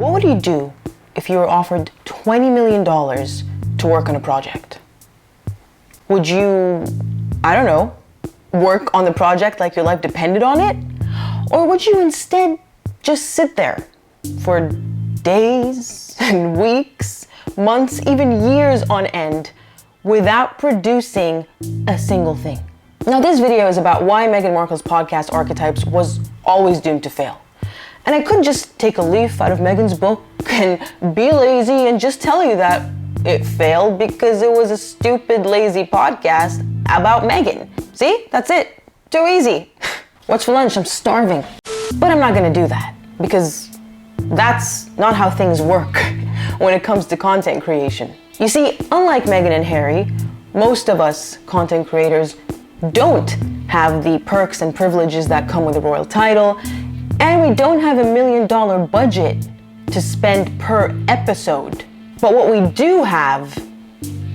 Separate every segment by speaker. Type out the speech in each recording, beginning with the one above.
Speaker 1: What would you do if you were offered $20 million to work on a project? Would you, I don't know, work on the project like your life depended on it? Or would you instead just sit there for days and weeks, months, even years on end without producing a single thing? Now, this video is about why Meghan Markle's podcast Archetypes was always doomed to fail. And I couldn't just take a leaf out of Meghan's book and be lazy and just tell you that it failed because it was a stupid, lazy podcast about Meghan. See? That's it. Too easy. What's for lunch? I'm starving. But I'm not gonna do that because that's not how things work when it comes to content creation. You see, unlike Meghan and Harry, most of us content creators don't have the perks and privileges that come with a royal title, and we don't have $1 million budget to spend per episode. But what we do have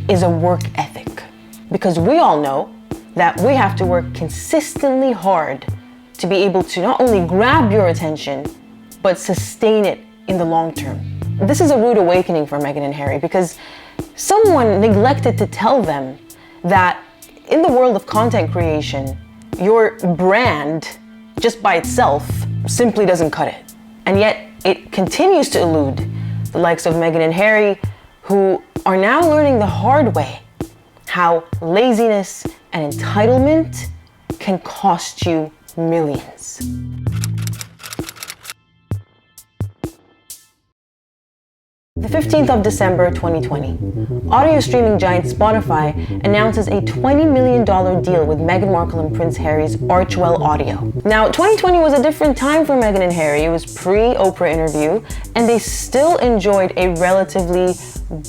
Speaker 1: is a work ethic, because we all know that we have to work consistently hard to be able to not only grab your attention, but sustain it in the long term. This is a rude awakening for Meghan and Harry because someone neglected to tell them that in the world of content creation, your brand just by itself simply doesn't cut it. And yet it continues to elude the likes of Meghan and Harry, who are now learning the hard way how laziness and entitlement can cost you millions. The 15th of December 2020, audio streaming giant Spotify announces a $20 million deal with Meghan Markle and Prince Harry's Archewell Audio. Now, 2020 was a different time for Meghan and Harry. It was pre-Oprah interview, and they still enjoyed a relatively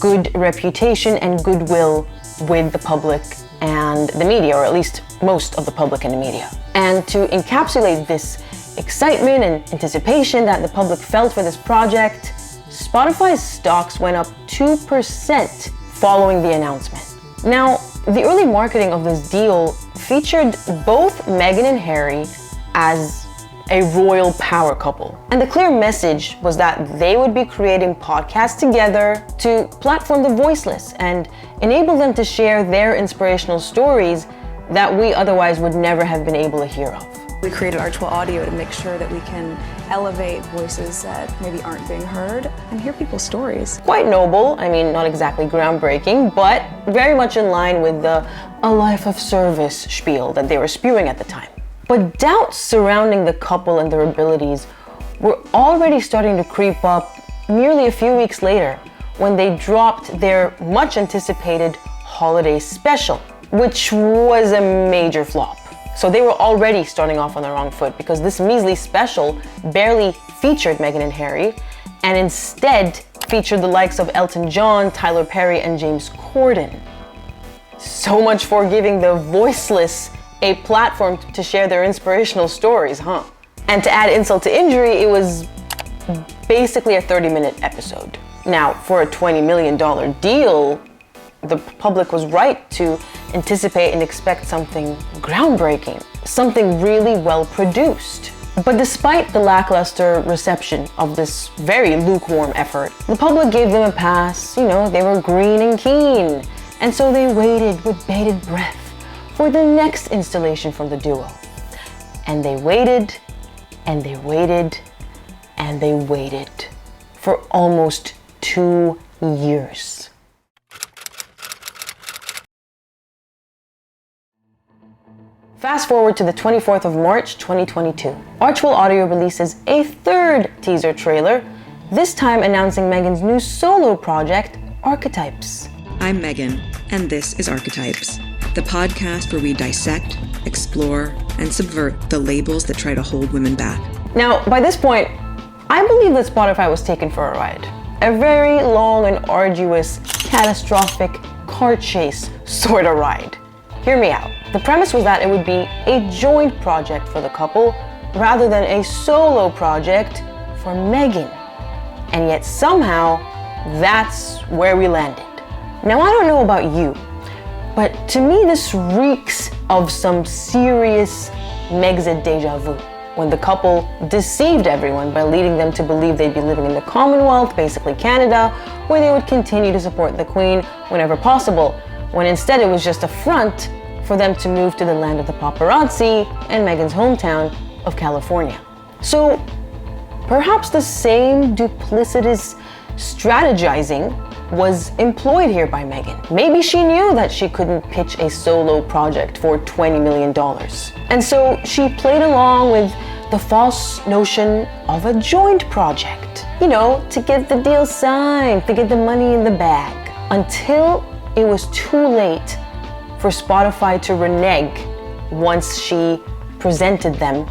Speaker 1: good reputation and goodwill with the public and the media, or at least most of the public and the media. And to encapsulate this excitement and anticipation that the public felt for this project, Spotify's stocks went up 2% following the announcement. Now, the early marketing of this deal featured both Meghan and Harry as a royal power couple. And the clear message was that they would be creating podcasts together to platform the voiceless and enable them to share their inspirational stories that we otherwise would never have been able to hear of.
Speaker 2: We created Archewell Audio to make sure that we can elevate voices that maybe aren't being heard and hear people's stories.
Speaker 1: Quite noble, I mean, not exactly groundbreaking, but very much in line with the "a life of service" spiel that they were spewing at the time. But doubts surrounding the couple and their abilities were already starting to creep up merely a few weeks later when they dropped their much anticipated holiday special, which was a major flop. So they were already starting off on the wrong foot because this measly special barely featured Meghan and Harry and instead featured the likes of Elton John, Tyler Perry, and James Corden. So much for giving the voiceless a platform to share their inspirational stories, huh? And to add insult to injury, it was basically a 30-minute episode. Now, for a $20 million deal, the public was right to anticipate and expect something groundbreaking, something really well produced. But despite the lackluster reception of this very lukewarm effort, the public gave them a pass. You know, they were green and keen. And so they waited with bated breath for the next installation from the duo. And they waited, and they waited, and they waited for almost 2 years. Fast forward to the 24th of March, 2022. Archewell Audio releases a third teaser trailer, this time announcing Meghan's new solo project, Archetypes.
Speaker 3: I'm Meghan, and this is Archetypes, the podcast where we dissect, explore, and subvert the labels that try to hold women back.
Speaker 1: Now, by this point, I believe that Spotify was taken for a ride. A very long and arduous, catastrophic car chase sort of ride. Hear me out. The premise was that it would be a joint project for the couple rather than a solo project for Meghan. And yet somehow, that's where we landed. Now, I don't know about you, but to me this reeks of some serious Megxit deja vu. when the couple deceived everyone by leading them to believe they'd be living in the Commonwealth, basically Canada, where they would continue to support the Queen whenever possible, when instead it was just a front for them to move to the land of the paparazzi and Meghan's hometown of California. So perhaps the same duplicitous strategizing was employed here by Meghan. Maybe she knew that she couldn't pitch a solo project for $20 million. And so she played along with the false notion of a joint project, to get the deal signed, to get the money in the bag, until it was too late for Spotify to renege once she presented them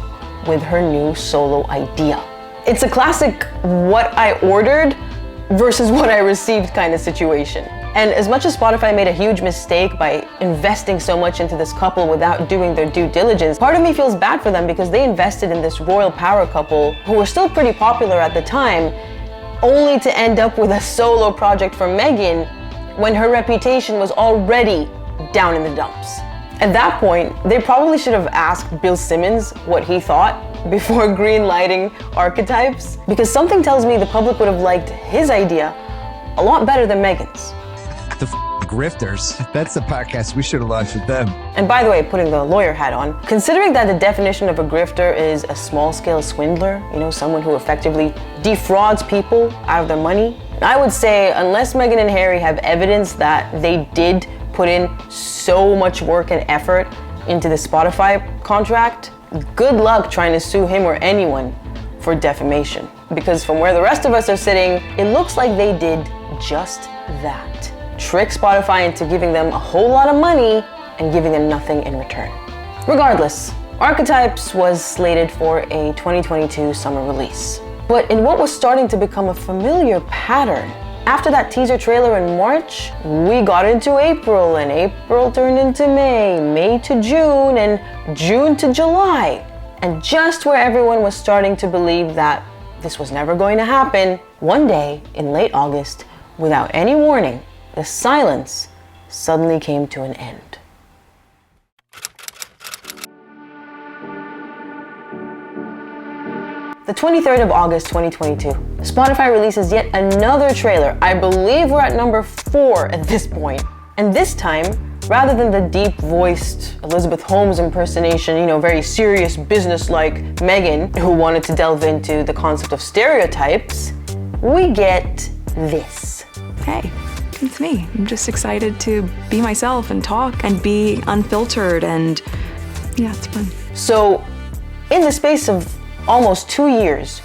Speaker 1: with her new solo idea. It's a classic what I ordered versus what I received kind of situation. And as much as Spotify made a huge mistake by investing so much into this couple without doing their due diligence, part of me feels bad for them because they invested in this royal power couple who were still pretty popular at the time, only to end up with a solo project for Meghan when her reputation was already down in the dumps. At that point, they probably should have asked Bill Simmons what he thought before green-lighting Archetypes, because something tells me the public would have liked his idea a lot better than Meghan's.
Speaker 4: The grifters. That's the podcast we should have launched with them.
Speaker 1: And by the way, putting the lawyer hat on, considering that the definition of a grifter is a small-scale swindler, someone who effectively defrauds people out of their money, I would say unless Meghan and Harry have evidence that they did put in so much work and effort into the Spotify contract, good luck trying to sue him or anyone for defamation. Because from where the rest of us are sitting, it looks like they did just that. Trick Spotify into giving them a whole lot of money and giving them nothing in return. Regardless, Archetypes was slated for a 2022 summer release. But in what was starting to become a familiar pattern, after that teaser trailer in March, we got into April, and April turned into May, May to June, and June to July. And just where everyone was starting to believe that this was never going to happen, one day in late August, without any warning, the silence suddenly came to an end. The 23rd of August, 2022, Spotify releases yet another trailer. I believe we're at number 4 at this point. And this time, rather than the deep-voiced Elizabeth Holmes impersonation, very serious, business-like Meghan, who wanted to delve into the concept of stereotypes, we get this.
Speaker 2: Hey, it's me. I'm just excited to be myself and talk and be unfiltered, and yeah, it's fun.
Speaker 1: So, in the space of almost 2 years,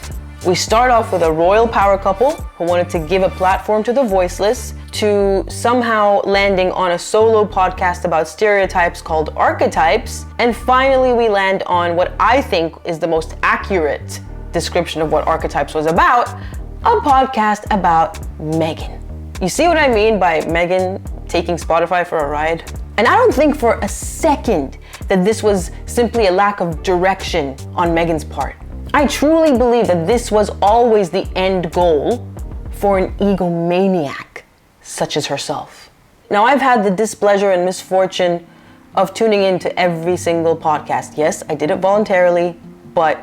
Speaker 1: we start off with a royal power couple who wanted to give a platform to the voiceless, to somehow landing on a solo podcast about stereotypes called Archetypes, and finally we land on what I think is the most accurate description of what Archetypes was about, a podcast about Meghan. You see what I mean by Meghan taking Spotify for a ride? And I don't think for a second that this was simply a lack of direction on Meghan's part. I truly believe that this was always the end goal for an egomaniac such as herself. Now, I've had the displeasure and misfortune of tuning into every single podcast. Yes, I did it voluntarily, but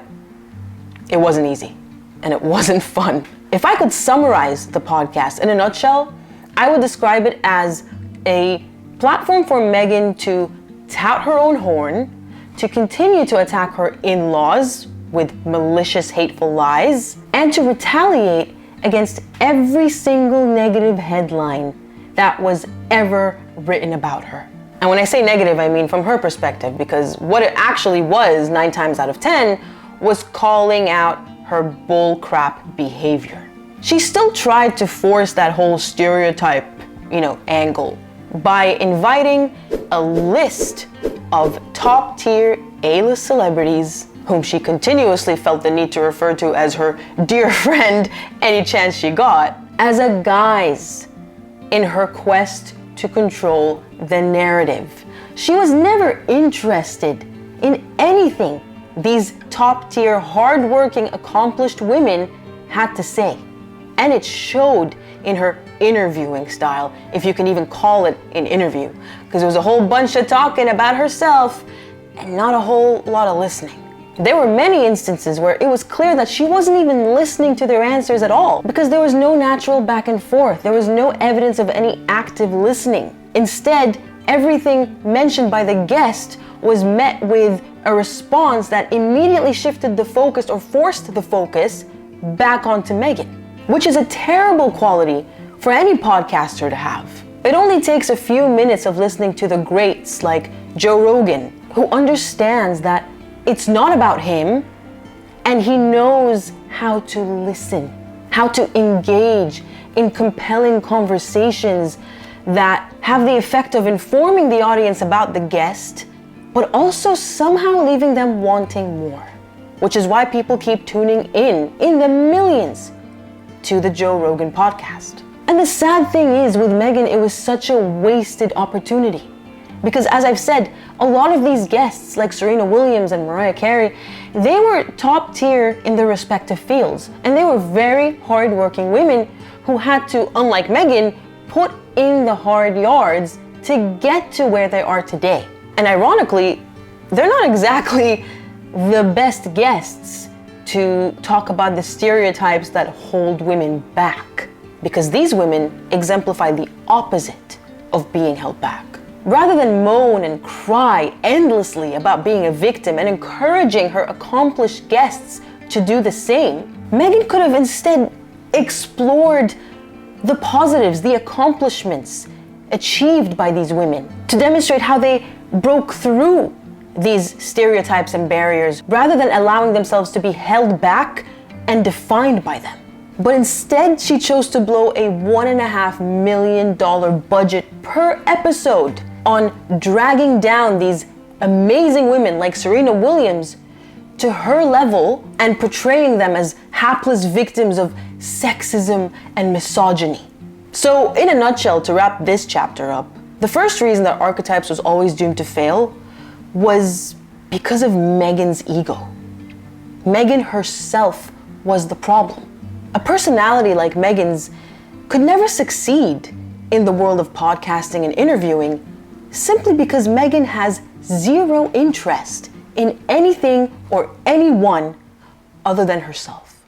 Speaker 1: it wasn't easy and it wasn't fun. If I could summarize the podcast in a nutshell, I would describe it as a platform for Meghan to tout her own horn, to continue to attack her in-laws with malicious, hateful lies, and to retaliate against every single negative headline that was ever written about her. And when I say negative, I mean from her perspective, because what it actually was 9 times out of 10 was calling out her bullcrap behavior. She still tried to force that whole stereotype, angle by inviting a list of top-tier A-list celebrities whom she continuously felt the need to refer to as her dear friend any chance she got, as a guise in her quest to control the narrative. She was never interested in anything these top-tier, hard-working, accomplished women had to say. And it showed in her interviewing style, if you can even call it an interview, because there was a whole bunch of talking about herself and not a whole lot of listening. There were many instances where it was clear that she wasn't even listening to their answers at all because there was no natural back and forth. There was no evidence of any active listening. Instead, everything mentioned by the guest was met with a response that immediately shifted the focus or forced the focus back onto Meghan, which is a terrible quality for any podcaster to have. It only takes a few minutes of listening to the greats like Joe Rogan, who understands that it's not about him, and he knows how to listen, how to engage in compelling conversations that have the effect of informing the audience about the guest, but also somehow leaving them wanting more, which is why people keep tuning in the millions to the Joe Rogan podcast. And the sad thing is, with Meghan, it was such a wasted opportunity. Because as I've said, a lot of these guests, like Serena Williams and Mariah Carey, they were top tier in their respective fields. And they were very hardworking women who had to, unlike Meghan, put in the hard yards to get to where they are today. And ironically, they're not exactly the best guests to talk about the stereotypes that hold women back, because these women exemplify the opposite of being held back. Rather than moan and cry endlessly about being a victim and encouraging her accomplished guests to do the same, Meghan could have instead explored the positives, the accomplishments achieved by these women, to demonstrate how they broke through these stereotypes and barriers rather than allowing themselves to be held back and defined by them. But instead, she chose to blow a $1.5 million budget per episode on dragging down these amazing women like Serena Williams to her level and portraying them as hapless victims of sexism and misogyny. So, in a nutshell, to wrap this chapter up, the first reason that Archetypes was always doomed to fail was because of Meghan's ego. Meghan herself was the problem. A personality like Meghan's could never succeed in the world of podcasting and interviewing simply because Meghan has zero interest in anything or anyone other than herself.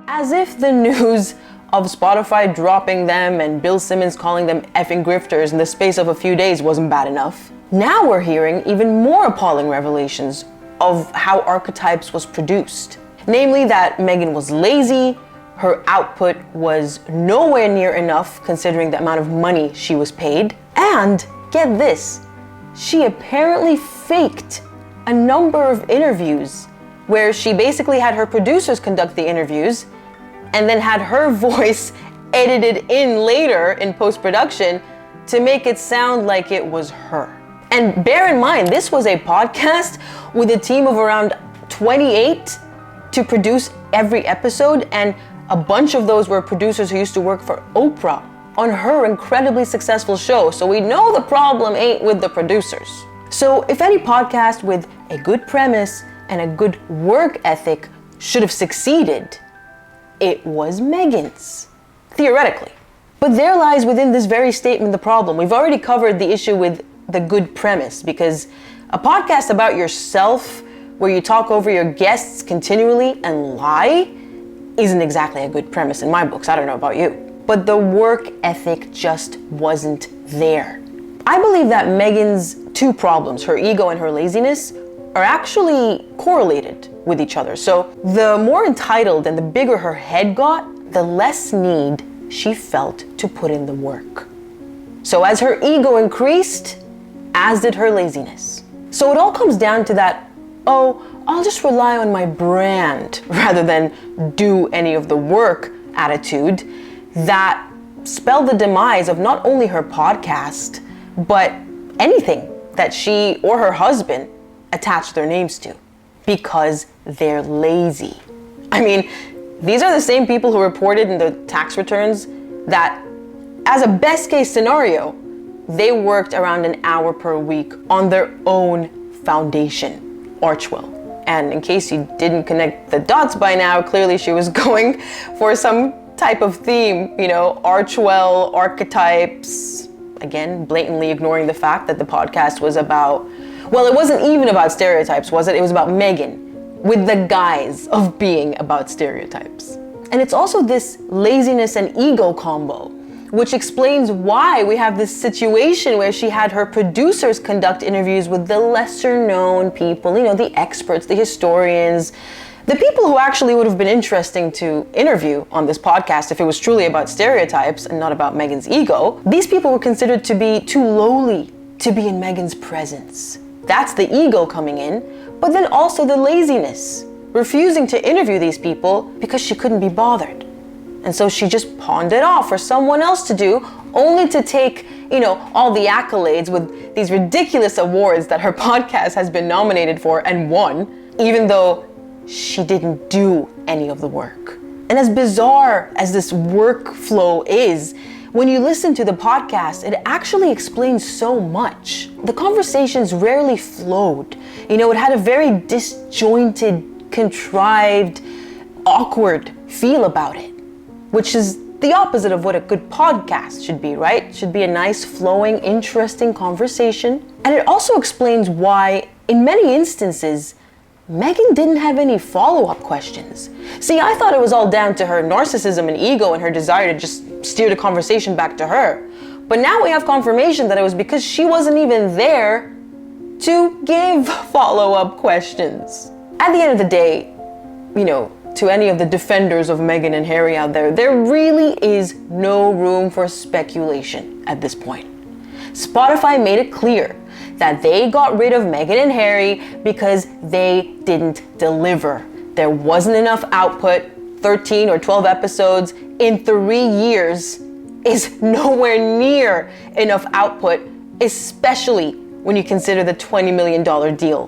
Speaker 1: As if the news of Spotify dropping them and Bill Simmons calling them effing grifters in the space of a few days wasn't bad enough, now we're hearing even more appalling revelations of how Archetypes was produced. Namely that Meghan was lazy, her output was nowhere near enough considering the amount of money she was paid, and get this, she apparently faked a number of interviews where she basically had her producers conduct the interviews and then had her voice edited in later in post-production to make it sound like it was her. And bear in mind, this was a podcast with a team of around 28 to produce every episode, and a bunch of those were producers who used to work for Oprah on her incredibly successful show. So we know the problem ain't with the producers. So if any podcast with a good premise and a good work ethic should have succeeded, it was Meghan's, theoretically. But there lies within this very statement the problem. We've already covered the issue with the good premise, because a podcast about yourself where you talk over your guests continually and lie isn't exactly a good premise in my books. I don't know about you. But the work ethic just wasn't there. I believe that Meghan's two problems, her ego and her laziness, are actually correlated with each other. So the more entitled and the bigger her head got, the less need she felt to put in the work. So as her ego increased, as did her laziness. So it all comes down to that, oh, I'll just rely on my brand rather than do any of the work attitude that spelled the demise of not only her podcast, but anything that she or her husband attach their names to, because they're lazy. I mean, these are the same people who reported in the tax returns that, as a best case scenario, they worked around an hour per week on their own foundation, Archwell. And in case you didn't connect the dots by now, clearly she was going for some type of theme, Archwell, Archetypes, again, blatantly ignoring the fact that the podcast was about, well, it wasn't even about stereotypes, was it? It was about Meghan, with the guise of being about stereotypes. And it's also this laziness and ego combo, which explains why we have this situation where she had her producers conduct interviews with the lesser known people, the experts, the historians, the people who actually would have been interesting to interview on this podcast if it was truly about stereotypes and not about Meghan's ego. These people were considered to be too lowly to be in Meghan's presence. That's the ego coming in, but then also the laziness, refusing to interview these people because she couldn't be bothered. And so she just pawned it off for someone else to do, only to take, all the accolades with these ridiculous awards that her podcast has been nominated for and won, even though she didn't do any of the work. And as bizarre as this workflow is, when you listen to the podcast, it actually explains so much. The conversations rarely flowed. It had a very disjointed, contrived, awkward feel about it, which is the opposite of what a good podcast should be, right? It should be a nice, flowing, interesting conversation. And it also explains why, in many instances, Meghan didn't have any follow-up questions. See, I thought it was all down to her narcissism and ego and her desire to just steer the conversation back to her. But now we have confirmation that it was because she wasn't even there to give follow-up questions. At the end of the day, to any of the defenders of Meghan and Harry out there, there really is no room for speculation at this point. Spotify made it clear that they got rid of Meghan and Harry because they didn't deliver. There wasn't enough output. 13 or 12 episodes in 3 years is nowhere near enough output, especially when you consider the $20 million deal,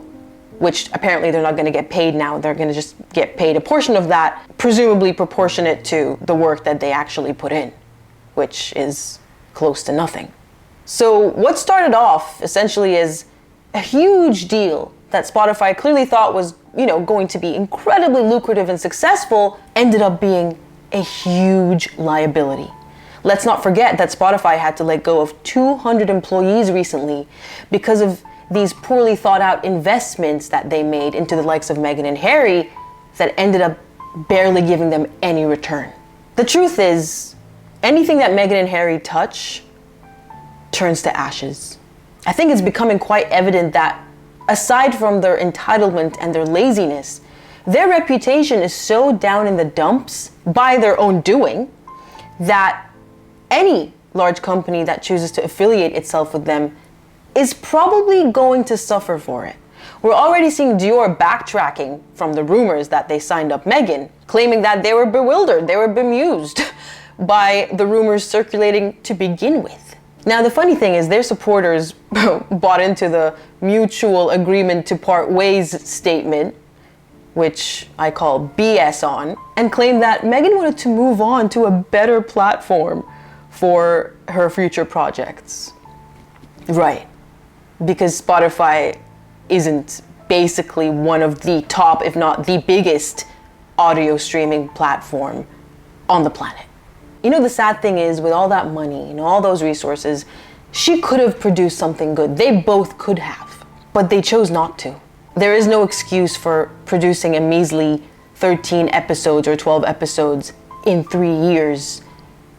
Speaker 1: which apparently they're not going to get paid now. They're going to just get paid a portion of that, presumably proportionate to the work that they actually put in, which is close to nothing. So what started off essentially as a huge deal that Spotify clearly thought was, going to be incredibly lucrative and successful, ended up being a huge liability. Let's not forget that Spotify had to let go of 200 employees recently because of these poorly thought out investments that they made into the likes of Meghan and Harry that ended up barely giving them any return. The truth is, anything that Meghan and Harry touch turns to ashes. I think it's becoming quite evident that aside from their entitlement and their laziness, their reputation is so down in the dumps by their own doing that any large company that chooses to affiliate itself with them is probably going to suffer for it. We're already seeing Dior backtracking from the rumors that they signed up Meghan, claiming that they were bewildered, they were bemused by the rumors circulating to begin with. Now, the funny thing is their supporters bought into the mutual agreement to part ways statement, which I call BS on, and claimed that Meghan wanted to move on to a better platform for her future projects. Right, because Spotify isn't basically one of the top, if not the biggest, audio streaming platform on the planet. The sad thing is, with all that money, all those resources, she could have produced something good. They both could have, but they chose not to. There is no excuse for producing a measly 13 episodes or 12 episodes in 3 years,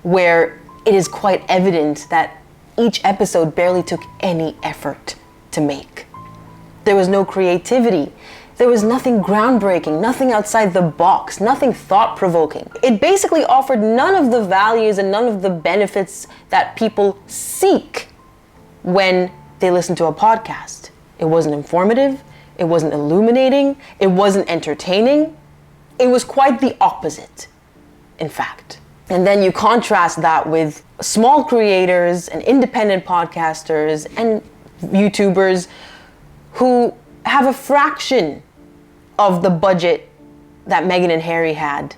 Speaker 1: where it is quite evident that each episode barely took any effort to make. There was no creativity. There was nothing groundbreaking, nothing outside the box, nothing thought-provoking. It basically offered none of the values and none of the benefits that people seek when they listen to a podcast. It wasn't informative, it wasn't illuminating, it wasn't entertaining. It was quite the opposite, in fact. And then you contrast that with small creators and independent podcasters and YouTubers who have a fraction of the budget that Meghan and Harry had,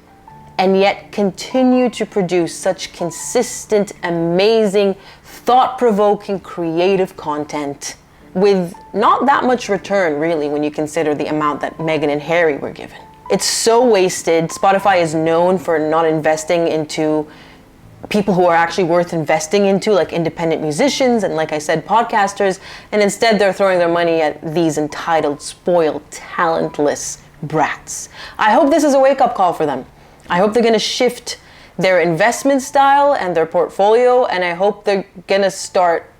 Speaker 1: and yet continue to produce such consistent, amazing, thought-provoking, creative content with not that much return, really, when you consider the amount that Meghan and Harry were given. It's so wasted. Spotify is known for not investing into people who are actually worth investing into, like independent musicians and, like I said, podcasters, and instead they're throwing their money at these entitled, spoiled, talentless brats. I hope this is a wake-up call for them. I hope they're going to shift their investment style and their portfolio, and I hope they're going to start,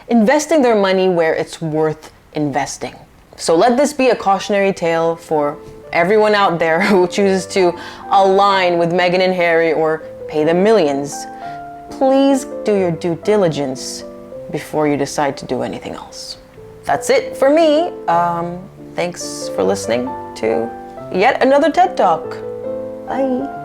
Speaker 1: investing their money where it's worth investing. So let this be a cautionary tale for everyone out there who chooses to align with Meghan and Harry or pay them millions. Please do your due diligence before you decide to do anything else. That's it for me. Thanks for listening to yet another TED Talk. Bye.